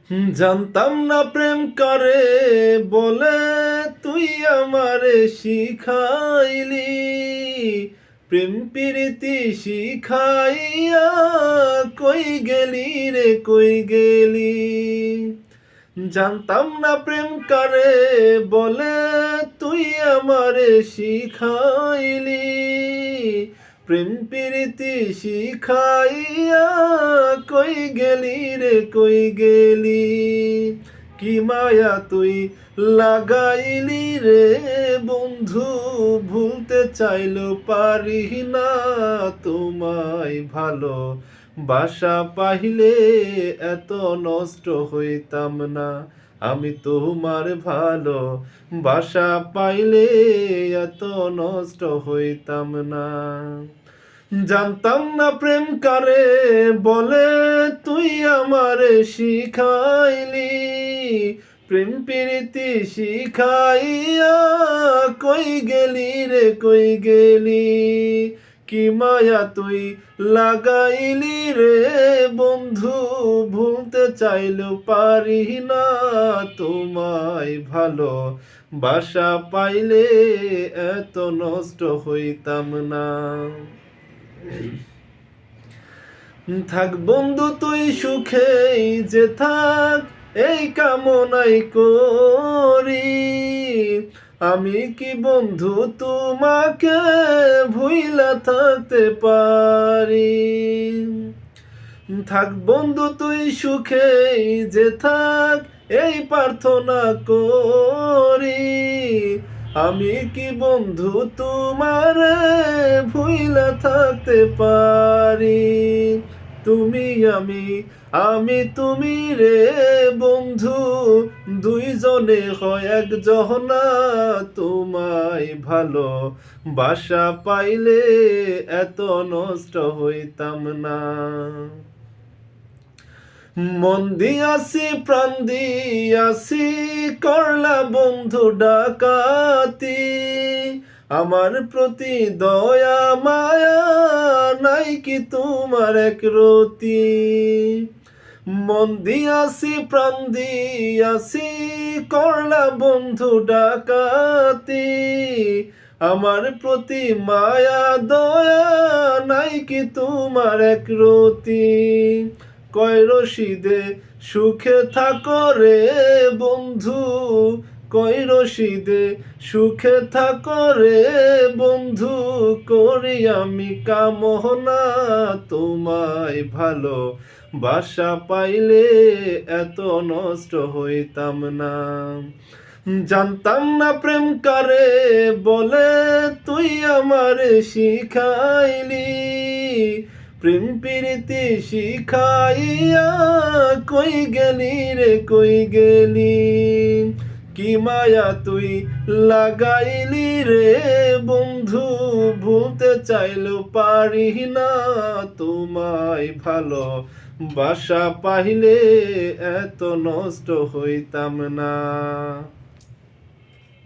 জানতাম না প্রেম করে বলে তুই আমারে শিখাইলি, প্রেম প্রীতি শিখাইয়া কই গেলি রে কই গেলি। জানতাম না প্রেম করে বলে তুই আমারে শিখাইলি, প্রেম প্রীতি শিখাইয়া কই গেলি রে কই গেলি। কি মায়া তুই লাগাইলি রে বন্ধু, ভুলতে চাইলো পারি না তোমায় ভালো বাসা পাইলে এত নষ্ট হইতাম না। আমি তোমার ভালো বাসা পাইলে এত নষ্ট হইতাম না। জানতাম না প্রেম করে বলে তুই আমারে শিখাইলি, প্রেম প্রীতি শিখাইয়া কই গেলি রে কই গেলি। কি মায়া তুই লাগাইলি রে বন্ধু, ভুলতে চাইলেও পারি না তোমায় ভালো বাসা পাইলে এত নষ্ট হইতাম না। থাক বন্ধু তুই সুখেই যে থাক, এই কামনাই করি। আমি কি বন্ধু তোমাকে ভুইলা থাকতে পারি। থাক বন্ধু তুই সুখেই যে থাক, এই প্রার্থনা করি। আমি কি বন্ধু তোমারে ভুইলা থাকতে পারি। তুমি আমি তুমি রে বন্ধু, দুইজনে হয় একজনা তোমায় ভালো বাসা পাইলে এত নষ্ট হইতাম না। মন দিয়াছি প্রাণ দিয়াছি করলা বন্ধু ডাকাতি, আমার প্রতি দয়া মায়া নাই কি তোমার এক রতি। মন দিয়াছি প্রাণ দিয়াছি করলা বন্ধু ডাকাতি, আমার প্রতি মায়া দয়া নাই কি তোমার এক রতি। কয় রশিদে সুখে থাকো রে বন্ধু, কয় রশিদে সুখে থাকো রে বন্ধু, করি আমি কামনা তোমায় ভালো বাসা পাইলে এত নষ্ট হইতাম না। জানতাম না প্রেম করে বলে তুই আমারে শিখাইলি, প্রেম প্রীতি শিখাইয়া কই গেলি রে কই গেলি। কি মায়া তুই লাগাইলি রে বন্ধু, ভুলতে চাইলেও পারি না তোমায় ভালো বাসা পাইলে এত নষ্ট হইতাম না।